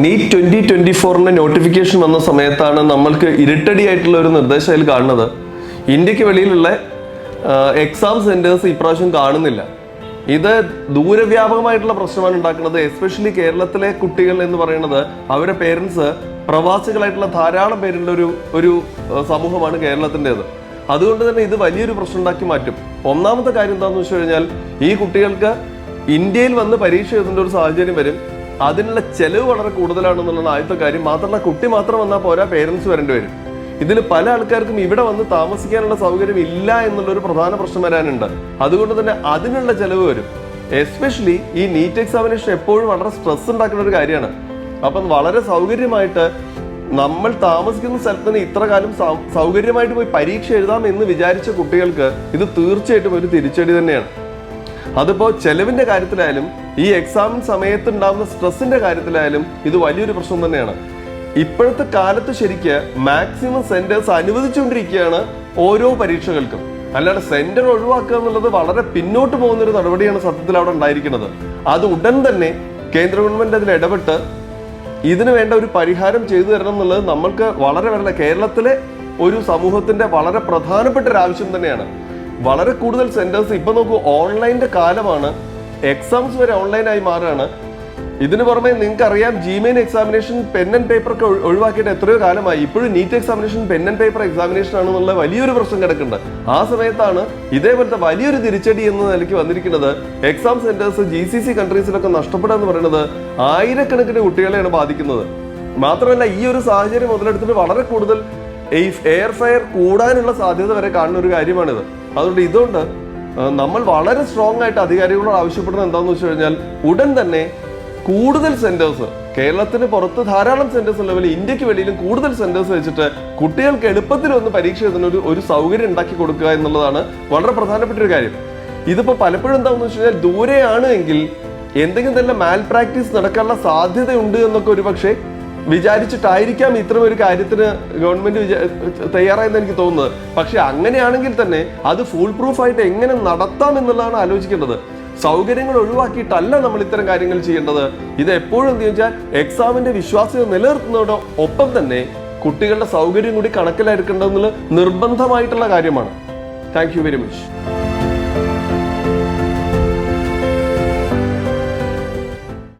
NEET 2024 notification വന്ന സമയത്താണ് നമ്മൾക്ക് ഇരുട്ടടിയായിട്ടുള്ള ഒരു നിർദ്ദേശം അതിൽ കാണുന്നത്. ഇന്ത്യക്ക് വെളിയിലുള്ള എക്സാം സെന്റേഴ്സ് ഇപ്രാവശ്യം കാണുന്നില്ല. ഇത് ദൂരവ്യാപകമായിട്ടുള്ള പ്രശ്നമാണ് ഉണ്ടാക്കുന്നത്. എസ്പെഷ്യലി കേരളത്തിലെ കുട്ടികൾ എന്ന് പറയുന്നത് അവരുടെ പേരൻസ് പ്രവാസികളായിട്ടുള്ള ധാരാളം പേരുള്ള ഒരു സമൂഹമാണ് കേരളത്തിൻ്റെത്. അതുകൊണ്ട് തന്നെ ഇത് വലിയൊരു പ്രശ്നം ഉണ്ടാക്കി മാറ്റും. ഒന്നാമത്തെ കാര്യം എന്താണെന്ന് വെച്ച് കഴിഞ്ഞാൽ, ഈ കുട്ടികൾക്ക് ഇന്ത്യയിൽ വന്ന് പരീക്ഷ എഴുതേണ്ട ഒരു സാഹചര്യം വരും. അതിനുള്ള ചെലവ് വളരെ കൂടുതലാണെന്നുള്ളതാണ് ആദ്യത്തെ കാര്യം. മാത്രമല്ല, കുട്ടി മാത്രം വന്നാൽ പോരാ, പേരൻസ് വരേണ്ടി വരും. ഇതിൽ പല ആൾക്കാർക്കും ഇവിടെ വന്ന് താമസിക്കാനുള്ള സൗകര്യം ഇല്ല എന്നുള്ളൊരു പ്രധാന പ്രശ്നം വരാനുണ്ട്. അതുകൊണ്ട് തന്നെ അതിനുള്ള ചെലവ് വരും. എസ്പെഷ്യലി ഈ നീറ്റ് എക്സാമിനേഷൻ എപ്പോഴും വളരെ സ്ട്രെസ് ഉണ്ടാക്കുന്ന ഒരു കാര്യമാണ്. അപ്പം വളരെ സൗകര്യമായിട്ട് നമ്മൾ താമസിക്കുന്ന സ്ഥലത്ത് നിന്ന് ഇത്ര കാലം സൗകര്യമായിട്ട് പോയി പരീക്ഷ എഴുതാം എന്ന് വിചാരിച്ച കുട്ടികൾക്ക് ഇത് തീർച്ചയായിട്ടും ഒരു തിരിച്ചടി തന്നെയാണ്. അതിപ്പോൾ ചെലവിന്റെ കാര്യത്തിലായാലും ഈ എക്സാം സമയത്ത് ഉണ്ടാകുന്ന സ്ട്രെസ്സിന്റെ കാര്യത്തിലായാലും ഇത് വലിയൊരു പ്രശ്നം തന്നെയാണ്. ഇപ്പോഴത്തെ കാലത്ത് ശരിക്ക് മാക്സിമം സെന്റേഴ്സ് അനുവദിച്ചുകൊണ്ടിരിക്കുകയാണ് ഓരോ പരീക്ഷകൾക്കും. അല്ലാതെ സെന്റർ ഒഴിവാക്കുക എന്നുള്ളത് വളരെ പിന്നോട്ട് പോകുന്ന ഒരു നടപടിയാണ് സത്യത്തിൽ അവിടെ ഉണ്ടായിരിക്കുന്നത്. അത് ഉടൻ തന്നെ കേന്ദ്ര ഗവൺമെന്റ് അതിൽ ഇടപെട്ട് ഇതിനു വേണ്ട ഒരു പരിഹാരം ചെയ്തു തരണം എന്നുള്ളത് നമ്മൾക്ക് വളരെ കേരളത്തിലെ ഒരു സമൂഹത്തിന്റെ വളരെ പ്രധാനപ്പെട്ട ഒരു ആവശ്യം തന്നെയാണ്. വളരെ കൂടുതൽ സെന്റേഴ്സ് ഇപ്പൊ നോക്കൂ, ഓൺലൈൻ്റെ കാലമാണ്. എക്സാംസ് വരെ ഓൺലൈനായി മാറുകയാണ്. ഇതിന് പുറമെ നിങ്ങൾക്ക് അറിയാം, JEE Main examination pen and paper ഒക്കെ ഒഴിവാക്കിയിട്ട് എത്രയോ കാലമായി. ഇപ്പോഴും NEET examination pen and paper examination ആണെന്നുള്ള വലിയൊരു പ്രശ്നം കിടക്കുന്നുണ്ട്. ആ സമയത്താണ് ഇതേപോലത്തെ വലിയൊരു തിരിച്ചടി എന്ന നിലയ്ക്ക് വന്നിരിക്കുന്നത്. എക്സാം സെന്റേഴ്സ് GCC കൺട്രീസിലൊക്കെ നഷ്ടപ്പെടുക എന്ന് പറയുന്നത് ആയിരക്കണക്കിന് കുട്ടികളെയാണ് ബാധിക്കുന്നത്. മാത്രമല്ല, ഈ ഒരു സാഹചര്യം മുതലെടുത്തിട്ട് വളരെ കൂടുതൽ എയർ ഫെയർ കൂടാനുള്ള സാധ്യത വരെ കാണുന്ന ഒരു കാര്യമാണിത്. അതുകൊണ്ട് നമ്മൾ വളരെ സ്ട്രോങ് ആയിട്ട് അധികാരികളോട് ആവശ്യപ്പെടുന്നത് എന്താണെന്ന് വെച്ച് കഴിഞ്ഞാൽ, ഉടൻ തന്നെ കൂടുതൽ സെന്റേഴ്സ്, കേരളത്തിന് പുറത്ത് ധാരാളം സെന്റേഴ്സ് ഉള്ളവരെ ഇന്ത്യക്ക് വെളിയിലും കൂടുതൽ സെന്റേഴ്സ് വെച്ചിട്ട് കുട്ടികൾക്ക് എളുപ്പത്തിൽ ഒന്ന് പരീക്ഷ എഴുതുന്ന ഒരു സൗകര്യം ഉണ്ടാക്കി കൊടുക്കുക എന്നുള്ളതാണ് വളരെ പ്രധാനപ്പെട്ട ഒരു കാര്യം. ഇതിപ്പോൾ പലപ്പോഴും എന്താണെന്ന് വെച്ച് കഴിഞ്ഞാൽ, ദൂരെയാണ് എങ്കിൽ എന്തെങ്കിലും തന്നെ മാൽ പ്രാക്ടീസ് നടക്കാനുള്ള സാധ്യതയുണ്ട് എന്നൊക്കെ ഒരു പക്ഷേ വിചാരിച്ചിട്ടായിരിക്കാം ഇത്തരം ഒരു കാര്യത്തിന് ഗവൺമെന്റ് തയ്യാറായെന്ന് എനിക്ക് തോന്നുന്നത്. പക്ഷെ അങ്ങനെയാണെങ്കിൽ തന്നെ അത് ഫുൾ പ്രൂഫായിട്ട് എങ്ങനെ നടത്താം എന്നുള്ളതാണ് ആലോചിക്കേണ്ടത്. സൗകര്യങ്ങൾ ഒഴിവാക്കിയിട്ടല്ല നമ്മൾ ഇത്തരം കാര്യങ്ങൾ ചെയ്യേണ്ടത്. ഇത് എപ്പോഴും എന്താ വെച്ചാൽ, എക്സാമിന്റെ വിശ്വാസ്യത നിലനിർത്തുന്നതോടൊപ്പം തന്നെ കുട്ടികളുടെ സൗകര്യം കൂടി കണക്കിലെടുക്കേണ്ടതെന്നുള്ള നിർബന്ധമായിട്ടുള്ള കാര്യമാണ്. Thank you very much.